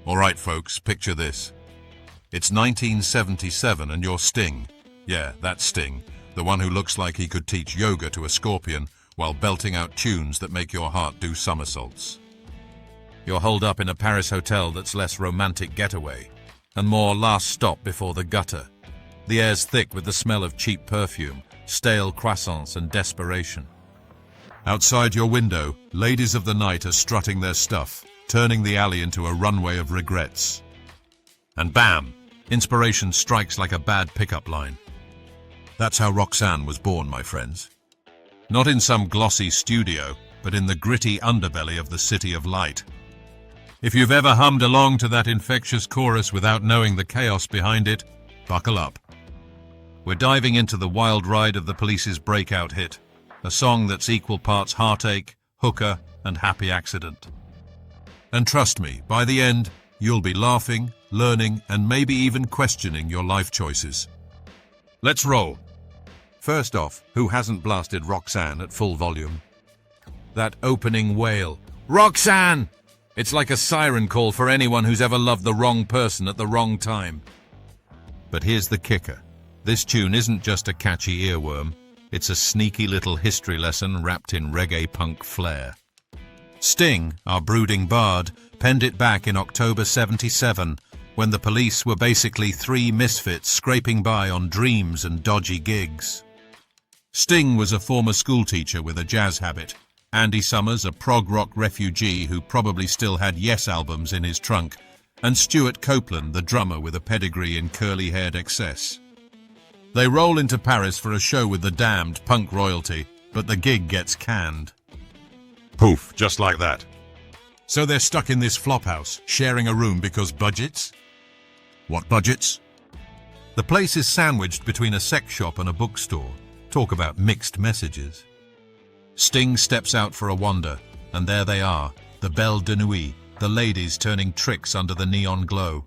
All right, folks, picture this. It's 1977 and you're Sting. Yeah, that's Sting, the one who looks like he could teach yoga to a scorpion while belting out tunes that make your heart do somersaults. You're holed up in a Paris hotel that's less romantic getaway and more last stop before the gutter. The air's thick with the smell of cheap perfume, stale croissants and desperation. Outside your window, ladies of the night are strutting their stuff, turning the alley into a runway of regrets. And bam! Inspiration strikes like a bad pickup line. That's how Roxanne was born, my friends. Not in some glossy studio, but in the gritty underbelly of the City of Light. If you've ever hummed along to that infectious chorus without knowing the chaos behind it, buckle up. We're diving into the wild ride of the Police's breakout hit, a song that's equal parts heartache, hooker, and happy accident. And trust me, by the end, you'll be laughing, learning, and maybe even questioning your life choices. Let's roll. First off, who hasn't blasted Roxanne at full volume? That opening wail, Roxanne! It's like a siren call for anyone who's ever loved the wrong person at the wrong time. But here's the kicker. This tune isn't just a catchy earworm, it's a sneaky little history lesson wrapped in reggae punk flair. Sting, our brooding bard, penned it back in October '77, when the Police were basically three misfits scraping by on dreams and dodgy gigs. Sting was a former schoolteacher with a jazz habit. Andy Summers, a prog rock refugee who probably still had Yes albums in his trunk, and Stuart Copeland, the drummer with a pedigree in curly-haired excess. They roll into Paris for a show with the damned punk royalty, but the gig gets canned. Poof, just like that. So they're stuck in this flophouse, sharing a room because budgets? What budgets? The place is sandwiched between a sex shop and a bookstore. Talk about mixed messages. Sting steps out for a wander, and there they are, the Belle de Nuit, the ladies turning tricks under the neon glow.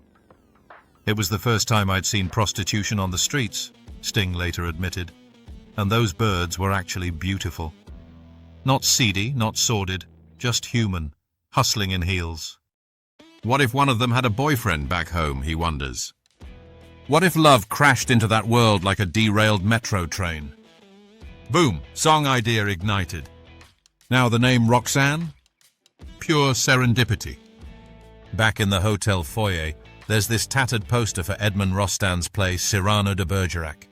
It was the first time I'd seen prostitution on the streets, Sting later admitted, and those birds were actually beautiful. Not seedy, not sordid, just human, hustling in heels. What if one of them had a boyfriend back home, he wonders. What if love crashed into that world like a derailed metro train? Boom, song idea ignited. Now the name Roxanne? Pure serendipity. Back in the hotel foyer, there's this tattered poster for Edmond Rostand's play Cyrano de Bergerac.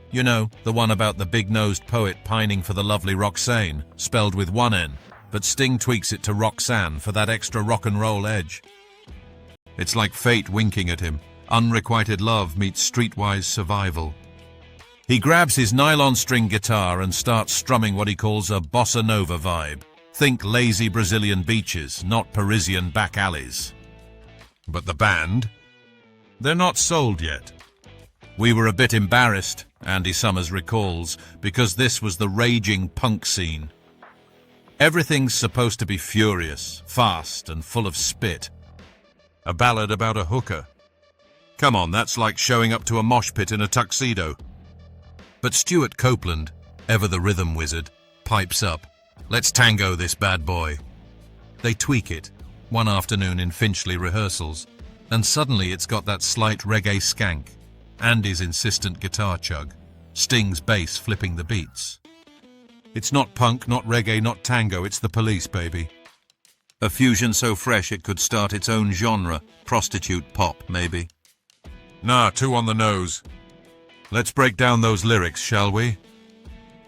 You know, the one about the big-nosed poet pining for the lovely Roxane, spelled with one N, but Sting tweaks it to Roxanne for that extra rock and roll edge. It's like fate winking at him. Unrequited love meets streetwise survival. He grabs his nylon string guitar and starts strumming what he calls a bossa nova vibe. Think lazy Brazilian beaches, not Parisian back alleys. But the band? They're not sold yet. We were a bit embarrassed, Andy Summers recalls, because this was the raging punk scene. Everything's supposed to be furious, fast, and full of spit. A ballad about a hooker. Come on, that's like showing up to a mosh pit in a tuxedo. But Stuart Copeland, ever the rhythm wizard, pipes up. Let's tango this bad boy. They tweak it, one afternoon in Finchley rehearsals, and suddenly it's got that slight reggae skank, Andy's insistent guitar chug, Sting's bass flipping the beats. It's not punk, not reggae, not tango, it's the Police, baby. A fusion so fresh it could start its own genre, prostitute pop, maybe. Nah, too on the nose. Let's break down those lyrics, shall we?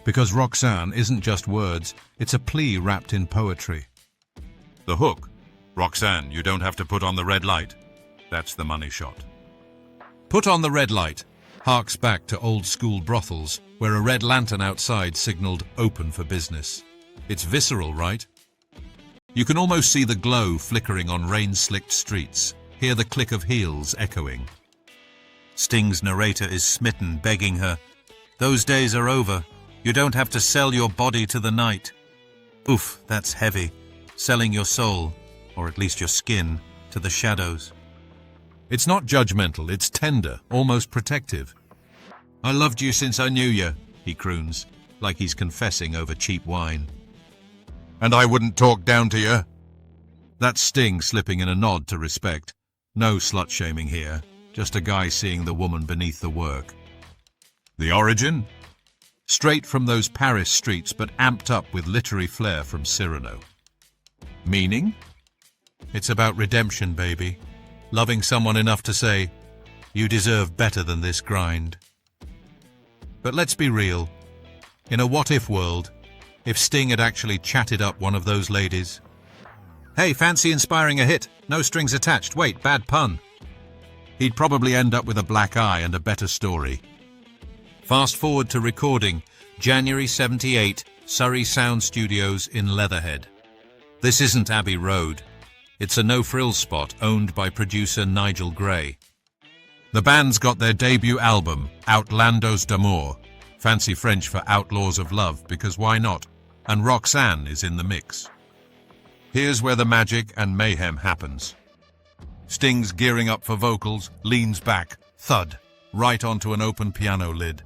Because Roxanne isn't just words, it's a plea wrapped in poetry. The hook. Roxanne, you don't have to put on the red light. That's the money shot. Put on the red light harks back to old-school brothels where a red lantern outside signaled open for business. It's visceral, right? You can almost see the glow flickering on rain-slicked streets, hear the click of heels echoing. Sting's narrator is smitten, begging her, "Those days are over. You don't have to sell your body to the night." Oof, that's heavy. Selling your soul, or at least your skin, to the shadows. It's not judgmental, it's tender, almost protective. "I loved you since I knew you," he croons, like he's confessing over cheap wine. "And I wouldn't talk down to you." That's Sting slipping in a nod to respect, No slut-shaming here, just a guy seeing the woman beneath the work. The origin? Straight from those Paris streets, but amped up with literary flair from Cyrano. Meaning? It's about redemption, baby. Loving someone enough to say, you deserve better than this grind. But let's be real. In a what-if world, if Sting had actually chatted up one of those ladies, hey, fancy inspiring a hit? No strings attached. Wait, bad pun. He'd probably end up with a black eye and a better story. Fast forward to recording, January 78, Surrey Sound Studios in Leatherhead. This isn't Abbey Road. It's a no-frills spot owned by producer Nigel Gray. The band's got their debut album, Outlandos d'Amour, fancy French for Outlaws of Love, because why not? And Roxanne is in the mix. Here's where the magic and mayhem happens. Sting's gearing up for vocals, leans back, thud, right onto an open piano lid.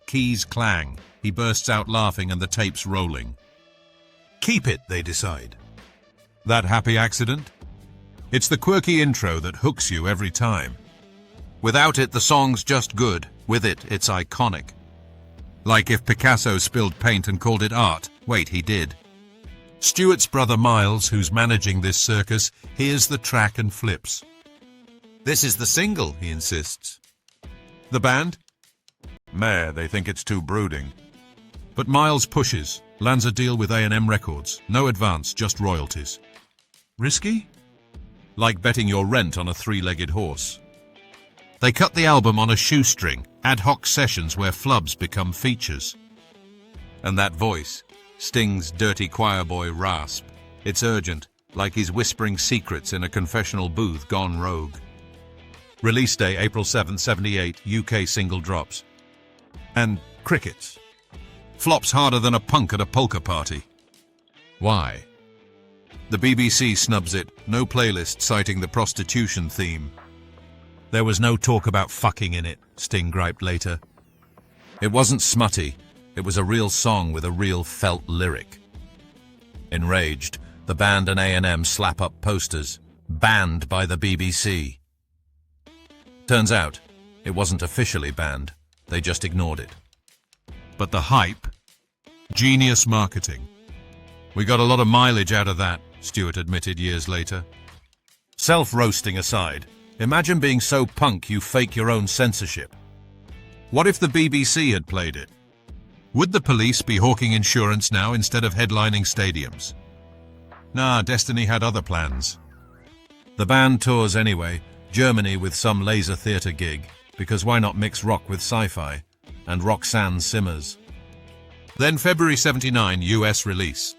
Keys clang, he bursts out laughing and the tape's rolling. Keep it, they decide. That happy accident? It's the quirky intro that hooks you every time. Without it, the song's just good. With it, it's iconic. Like if Picasso spilled paint and called it art. Wait, he did. Stewart's brother Miles, who's managing this circus, hears the track and flips. This is the single, he insists. The band? Meh, they think it's too brooding. But Miles pushes, lands a deal with A&M Records. No advance, just royalties. Risky? Like betting your rent on a three-legged horse. They cut the album on a shoestring, ad hoc sessions where flubs become features. And that voice, Sting's dirty choir boy rasp. It's urgent, like he's whispering secrets in a confessional booth gone rogue. Release day, April 7, 78, UK single drops. And crickets. Flops harder than a punk at a polka party. Why? The BBC snubs it, no playlist citing the prostitution theme. There was no talk about fucking in it, Sting griped later. It wasn't smutty, it was a real song with a real felt lyric. Enraged, the band and A&M slap up posters, banned by the BBC. Turns out, it wasn't officially banned, they just ignored it. But the hype? Genius marketing. We got a lot of mileage out of that, Stewart admitted years later. Self-roasting aside, imagine being so punk you fake your own censorship. What if the BBC had played it? Would the police be hawking insurance now instead of headlining stadiums? Nah, Destiny had other plans. The band tours anyway, Germany with some laser theatre gig, because why not mix rock with sci-fi? And Roxanne simmers. Then February 79, US release.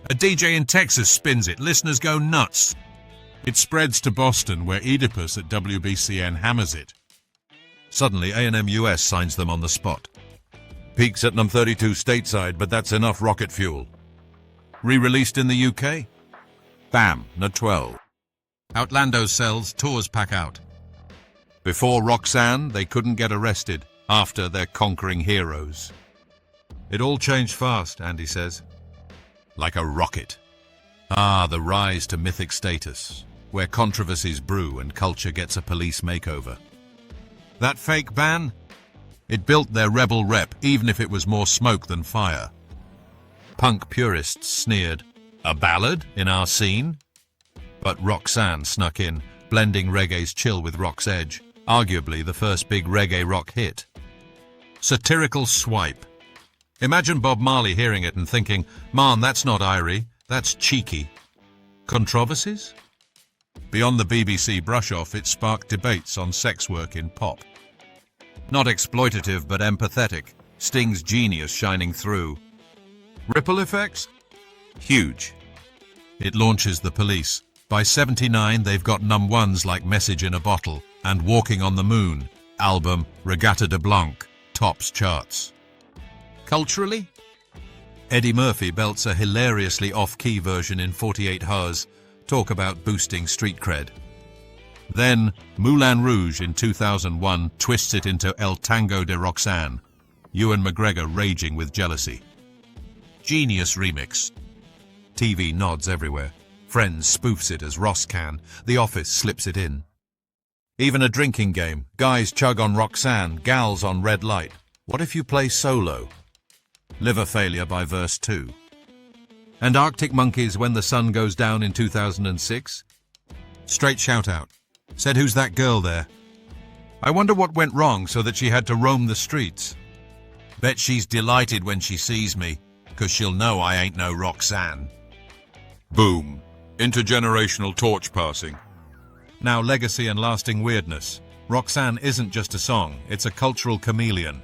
A DJ in Texas spins it, listeners go nuts. It spreads to Boston, where Oedipus at WBCN hammers it. Suddenly, A&M US signs them on the spot. Peaks at number 32 stateside, but that's enough rocket fuel. Re-released in the UK? Bam, no 12. Outlandos sells, tours pack out. Before Roxanne, they couldn't get arrested. After, they're conquering heroes. It all changed fast, Andy says. Like a rocket. Ah, the rise to mythic status, where controversies brew and culture gets a police makeover. That fake ban? It built their rebel rep, even if it was more smoke than fire. Punk purists sneered, a ballad in our scene? But Roxanne snuck in, blending reggae's chill with rock's edge, arguably the first big reggae rock hit. Satirical swipe. Imagine Bob Marley hearing it and thinking, man, that's not Irie, that's cheeky. Controversies? Beyond the BBC brush-off, it sparked debates on sex work in pop. Not exploitative, but empathetic. Sting's genius shining through. Ripple effects? Huge. It launches the police. By 79, they've got #1s like Message in a Bottle and Walking on the Moon, album Regatta de Blanc, tops charts. Culturally? Eddie Murphy belts a hilariously off-key version in 48 Hours. Talk about boosting street cred. Then, Moulin Rouge in 2001 twists it into El Tango de Roxanne. Ewan McGregor raging with jealousy. Genius remix. TV nods everywhere. Friends spoofs it as Roxanne. The Office slips it in. Even a drinking game. Guys chug on Roxanne, gals on Red Light. What if you play solo? Liver Failure by verse 2. And Arctic Monkeys When the Sun Goes Down in 2006? Straight shout out. Said who's that girl there? I wonder what went wrong so that she had to roam the streets. Bet she's delighted when she sees me, 'cause she'll know I ain't no Roxanne. Boom. Intergenerational torch passing. Now legacy and lasting weirdness. Roxanne isn't just a song, it's a cultural chameleon.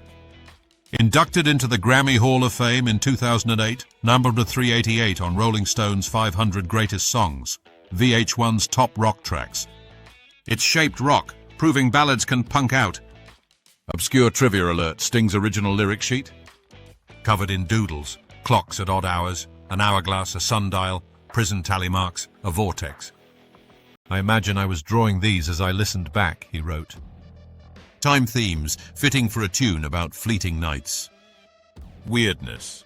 Inducted into the Grammy Hall of Fame in 2008, numbered 388 on Rolling Stone's 500 Greatest Songs, VH1's top rock tracks. It's shaped rock, proving ballads can punk out. Obscure trivia alert, Sting's original lyric sheet. Covered in doodles, clocks at odd hours, an hourglass, a sundial, prison tally marks, a vortex. I imagine I was drawing these as I listened back, he wrote. Time themes, fitting for a tune about fleeting nights. Weirdness.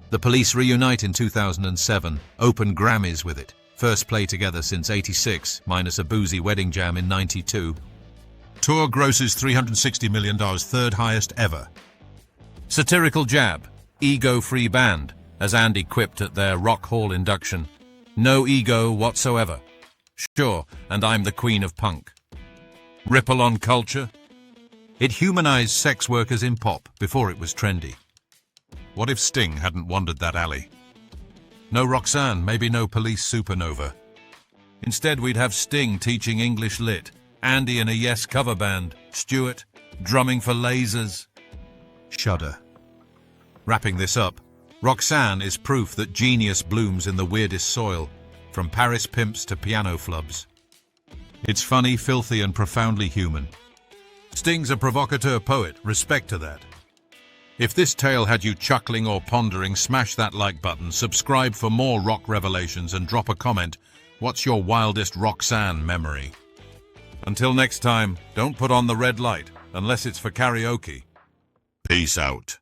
The Police reunite in 2007, open Grammys with it. First play together since '86, minus a boozy wedding jam in '92. Tour grosses $360 million, third highest ever. Satirical jab, ego-free band, as Andy quipped at their Rock Hall induction. No ego whatsoever. Sure, and I'm the queen of punk. Ripple on culture. It humanized sex workers in pop before it was trendy. What if Sting hadn't wandered that alley? No Roxanne, maybe no Police supernova. Instead, we'd have Sting teaching English lit, Andy in a Yes cover band, Stewart drumming for lasers. Shudder. Wrapping this up, Roxanne is proof that genius blooms in the weirdest soil, from Paris pimps to piano flubs. It's funny, filthy, and profoundly human. Sting's a provocateur poet, respect to that. If this tale had you chuckling or pondering, smash that like button, subscribe for more rock revelations, and drop a comment. What's your wildest Roxanne memory? Until next time, don't put on the red light, unless it's for karaoke. Peace out.